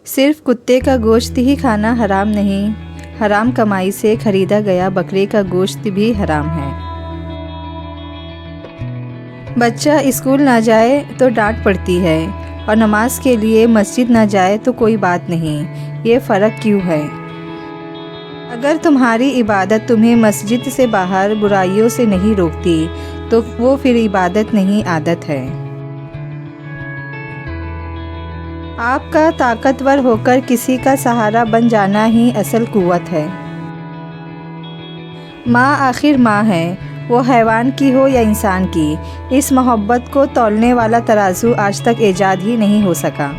صرف کتے کا گوشت ہی کھانا حرام نہیں، حرام کمائی سے خریدا گیا بکرے کا گوشت بھی حرام ہے۔ بچہ اسکول نہ جائے تو ڈانٹ پڑتی ہے اور نماز کے لیے مسجد نہ جائے تو کوئی بات نہیں، یہ فرق کیوں ہے؟ اگر تمہاری عبادت تمہیں مسجد سے باہر برائیوں سے نہیں روکتی تو وہ پھر عبادت نہیں، عادت ہے۔ آپ کا طاقتور ہو کر کسی کا سہارا بن جانا ہی اصل قوت ہے۔ ماں آخر ماں ہے، وہ حیوان کی ہو یا انسان کی، اس محبت کو تولنے والا ترازو آج تک ایجاد ہی نہیں ہو سکا۔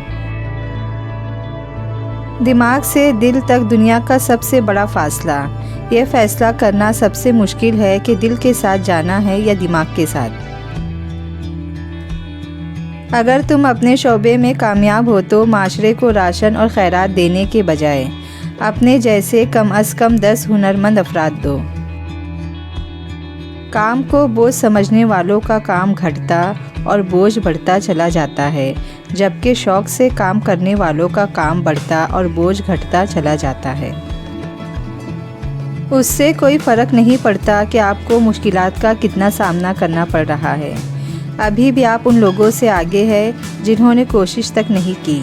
دماغ سے دل تک دنیا کا سب سے بڑا فاصلہ، یہ فیصلہ کرنا سب سے مشکل ہے کہ دل کے ساتھ جانا ہے یا دماغ کے ساتھ۔ اگر تم اپنے شعبے میں کامیاب ہو تو معاشرے کو راشن اور خیرات دینے کے بجائے اپنے جیسے کم از کم 10 ہنرمند افراد دو۔ کام کو بوجھ سمجھنے والوں کا کام گھٹتا اور بوجھ بڑھتا چلا جاتا ہے، جبکہ شوق سے کام کرنے والوں کا کام بڑھتا اور بوجھ گھٹتا چلا جاتا ہے۔ اس سے کوئی فرق نہیں پڑتا کہ آپ کو مشکلات کا کتنا سامنا کرنا پڑ رہا ہے، ابھی بھی آپ ان لوگوں سے آگے ہیں جنہوں نے کوشش تک نہیں کی۔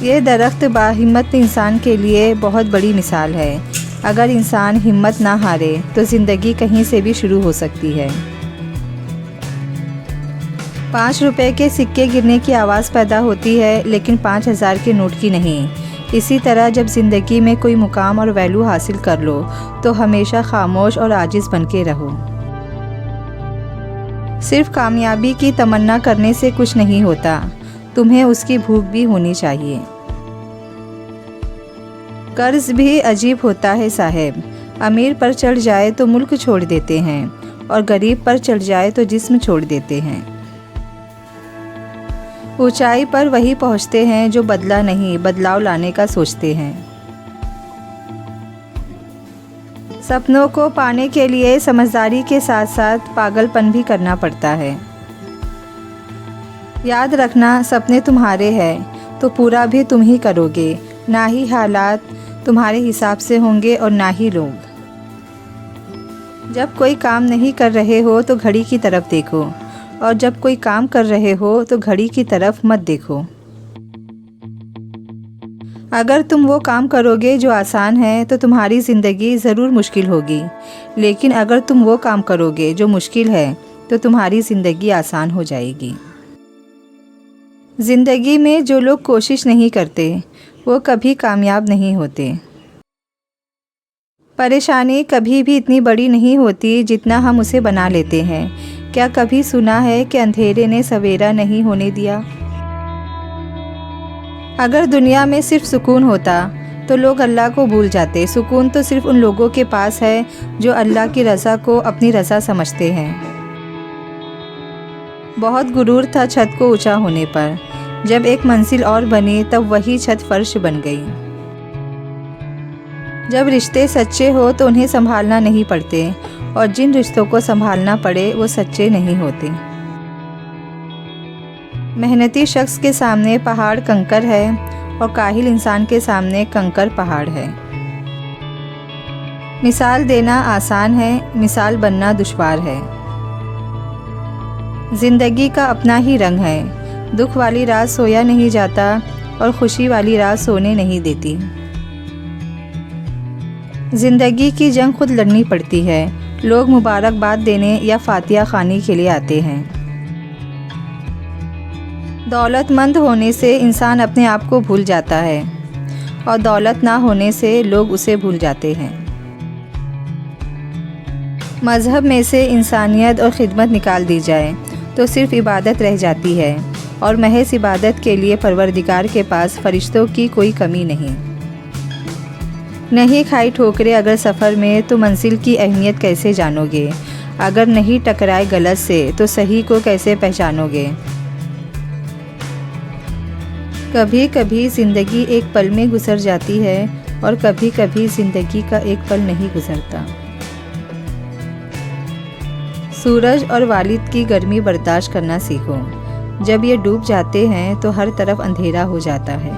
یہ درخت باہمت انسان کے لیے بہت بڑی مثال ہے۔ اگر انسان ہمت نہ ہارے تو زندگی کہیں سے بھی شروع ہو سکتی ہے۔ 5 روپے کے سکے گرنے کی آواز پیدا ہوتی ہے لیکن 5000 کے نوٹ کی نہیں۔ اسی طرح جب زندگی میں کوئی مقام اور ویلیو حاصل کر لو تو ہمیشہ خاموش اور عاجز بن کے رہو۔ صرف کامیابی کی تمنا کرنے سے کچھ نہیں ہوتا، تمہیں اس کی بھوک بھی ہونی چاہیے۔ قرض بھی عجیب ہوتا ہے صاحب، امیر پر چڑھ جائے تو ملک چھوڑ دیتے ہیں اور غریب پر چڑھ جائے تو جسم چھوڑ دیتے ہیں۔ اونچائی پر وہی پہنچتے ہیں جو بدلہ نہیں، بدلاؤ لانے کا سوچتے ہیں۔ سپنوں کو پانے کے لیے سمجھداری کے ساتھ ساتھ پاگل پن بھی کرنا پڑتا ہے۔ یاد رکھنا، سپنے تمہارے ہیں تو پورا بھی تم ہی کرو گے، نہ ہی حالات تمہارے حساب سے ہوں گے اور نہ ہی لوگ۔ جب کوئی کام نہیں کر رہے ہو تو گھڑی کی طرف دیکھو، اور جب کوئی کام کر رہے ہو تو گھڑی کی طرف مت دیکھو۔ اگر تم وہ کام کرو گے جو آسان ہے تو تمہاری زندگی ضرور مشکل ہوگی، لیکن اگر تم وہ کام کرو گے جو مشکل ہے تو تمہاری زندگی آسان ہو جائے گی۔ زندگی میں جو لوگ کوشش نہیں کرتے وہ کبھی کامیاب نہیں ہوتے۔ پریشانی کبھی بھی اتنی بڑی نہیں ہوتی جتنا ہم اسے بنا لیتے ہیں۔ کیا کبھی سنا ہے کہ اندھیرے نے سویرا نہیں ہونے دیا؟ اگر دنیا میں صرف سکون ہوتا تو لوگ اللہ کو بھول جاتے۔ سکون تو صرف ان لوگوں کے پاس ہے جو اللہ کی رضا کو اپنی رضا سمجھتے ہیں۔ بہت غرور تھا چھت کو اونچا ہونے پر، جب ایک منزل اور بنی تب وہی چھت فرش بن گئی۔ جب رشتے سچے ہو تو انہیں سنبھالنا نہیں پڑتے، اور جن رشتوں کو سنبھالنا پڑے وہ سچے نہیں ہوتے۔ محنتی شخص کے سامنے پہاڑ کنکر ہے اور کاہل انسان کے سامنے کنکر پہاڑ ہے۔ مثال دینا آسان ہے، مثال بننا دشوار ہے۔ زندگی کا اپنا ہی رنگ ہے، دکھ والی رات سویا نہیں جاتا اور خوشی والی رات سونے نہیں دیتی۔ زندگی کی جنگ خود لڑنی پڑتی ہے، لوگ مبارکباد دینے یا فاتحہ خوانی کے لیے آتے ہیں۔ دولت مند ہونے سے انسان اپنے آپ کو بھول جاتا ہے، اور دولت نہ ہونے سے لوگ اسے بھول جاتے ہیں۔ مذہب میں سے انسانیت اور خدمت نکال دی جائے تو صرف عبادت رہ جاتی ہے، اور محض عبادت کے لیے پروردگار کے پاس فرشتوں کی کوئی کمی نہیں۔ نہیں کھائی ٹھوکریں اگر سفر میں تو منزل کی اہمیت کیسے جانو گے؟ اگر نہیں ٹکرائے غلط سے تو صحیح کو کیسے پہچانو گے؟ کبھی کبھی زندگی ایک پل میں گزر جاتی ہے اور کبھی کبھی زندگی کا ایک پل نہیں گزرتا۔ سورج اور والد کی گرمی برداشت کرنا سیکھو، جب یہ ڈوب جاتے ہیں تو ہر طرف اندھیرا ہو جاتا ہے۔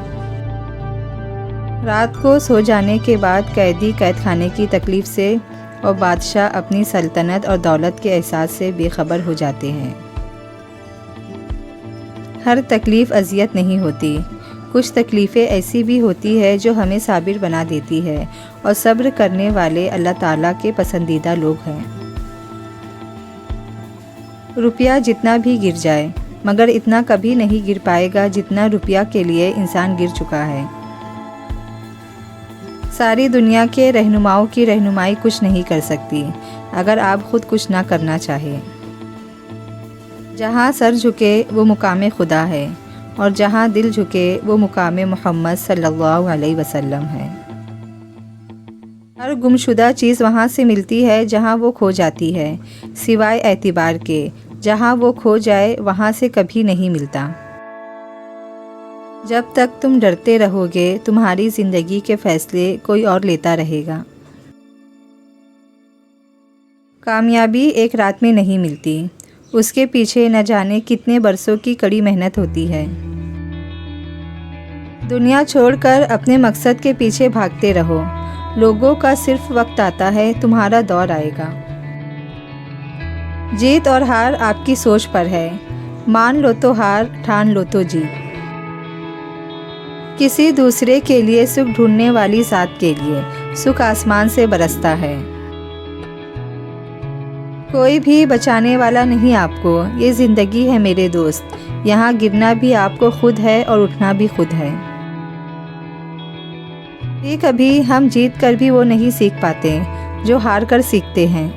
رات کو سو جانے کے بعد قیدی قید خانے کی تکلیف سے اور بادشاہ اپنی سلطنت اور دولت کے احساس سے بے خبر ہو جاتے ہیں۔ ہر تکلیف اذیت نہیں ہوتی، کچھ تکلیفیں ایسی بھی ہوتی ہے جو ہمیں صابر بنا دیتی ہے، اور صبر کرنے والے اللہ تعالیٰ کے پسندیدہ لوگ ہیں۔ روپیہ جتنا بھی گر جائے مگر اتنا کبھی نہیں گر پائے گا جتنا روپیہ کے لیے انسان گر چکا ہے۔ ساری دنیا کے رہنماؤں کی رہنمائی کچھ نہیں کر سکتی اگر آپ خود کچھ نہ کرنا چاہیں۔ جہاں سر جھکے وہ مقام خدا ہے، اور جہاں دل جھکے وہ مقام محمد صلی اللہ علیہ وسلم ہے۔ ہر گمشدہ چیز وہاں سے ملتی ہے جہاں وہ کھو جاتی ہے، سوائے اعتبار کے، جہاں وہ کھو جائے وہاں سے کبھی نہیں ملتا۔ جب تک تم ڈرتے رہو گے تمہاری زندگی کے فیصلے کوئی اور لیتا رہے گا۔ کامیابی ایک رات میں نہیں ملتی، اس کے پیچھے نہ جانے کتنے برسوں کی کڑی محنت ہوتی ہے۔ دنیا چھوڑ کر اپنے مقصد کے پیچھے بھاگتے رہو، لوگوں کا صرف وقت آتا ہے، تمہارا دور آئے گا۔ جیت اور ہار آپ کی سوچ پر ہے، مان لو تو ہار، ٹھان لو تو جیت۔ کسی دوسرے کے لیے سکھ ڈھونڈنے والی ذات کے لیے سکھ آسمان سے برستا ہے۔ کوئی بھی بچانے والا نہیں آپ کو، یہ زندگی ہے میرے دوست، یہاں گرنا بھی آپ کو خود ہے اور اٹھنا بھی خود ہے۔ کبھی ہم جیت کر بھی وہ نہیں سیکھ پاتے جو ہار کر سیکھتے ہیں۔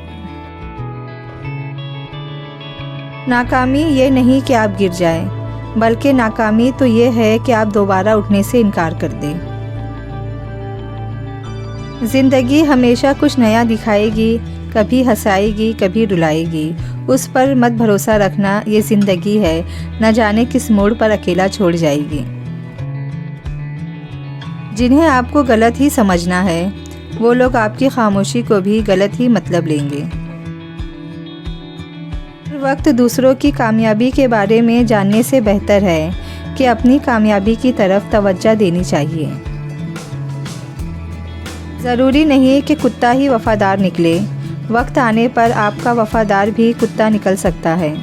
ناکامی یہ نہیں کہ آپ گر جائیں، بلکہ ناکامی تو یہ ہے کہ آپ دوبارہ اٹھنے سے انکار کر دیں۔ زندگی ہمیشہ کچھ نیا دکھائے گی، کبھی ہنسائے گی، کبھی رلائے گی، اس پر مت بھروسہ رکھنا، یہ زندگی ہے، نہ جانے کس موڑ پر اکیلا چھوڑ جائے گی۔ جنہیں آپ کو غلط ہی سمجھنا ہے وہ لوگ آپ کی خاموشی کو بھی غلط ہی مطلب لیں گے۔ ہر وقت دوسروں کی کامیابی کے بارے میں جاننے سے بہتر ہے کہ اپنی کامیابی کی طرف توجہ دینی چاہیے۔ ضروری نہیں کہ کتا ہی وفادار نکلے، وقت آنے پر آپ کا وفادار بھی کتا نکل سکتا ہے۔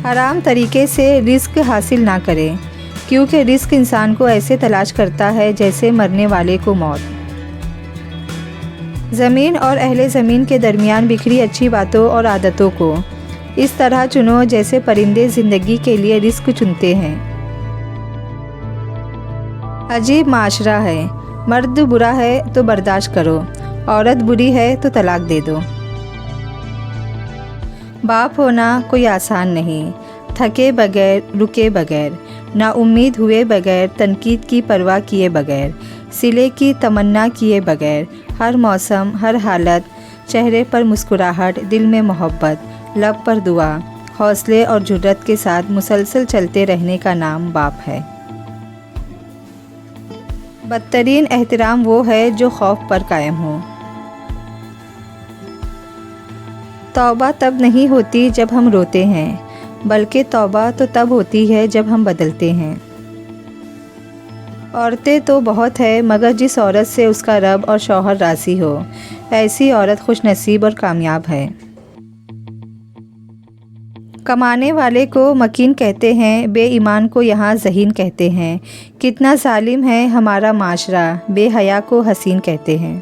حرام طریقے سے رزق حاصل نہ کریں، کیونکہ رزق انسان کو ایسے تلاش کرتا ہے جیسے مرنے والے کو موت۔ زمین اور اہل زمین کے درمیان بکھری اچھی باتوں اور عادتوں کو اس طرح چنو جیسے پرندے زندگی کے لیے رزق چنتے ہیں۔ عجیب معاشرہ ہے، مرد برا ہے تو برداشت کرو، عورت بری ہے تو طلاق دے دو۔ باپ ہونا کوئی آسان نہیں، تھکے بغیر، رکے بغیر، نا امید ہوئے بغیر، تنقید کی پرواہ کیے بغیر، صلے کی تمنا کیے بغیر، ہر موسم، ہر حالت، چہرے پر مسکراہٹ، دل میں محبت، لب پر دعا، حوصلے اور جرأت کے ساتھ مسلسل چلتے رہنے کا نام باپ ہے۔ بدترین احترام وہ ہے جو خوف پر قائم ہو۔ توبہ تب نہیں ہوتی جب ہم روتے ہیں، بلکہ توبہ تو تب ہوتی ہے جب ہم بدلتے ہیں۔ عورتیں تو بہت ہے، مگر جس عورت سے اس کا رب اور شوہر راضی ہو، ایسی عورت خوش نصیب اور کامیاب ہے۔ کمانے والے کو مکین کہتے ہیں، بے ایمان کو یہاں ذہین کہتے ہیں۔ کتنا ظالم ہے ہمارا معاشرہ، بے حیا کو حسین کہتے ہیں۔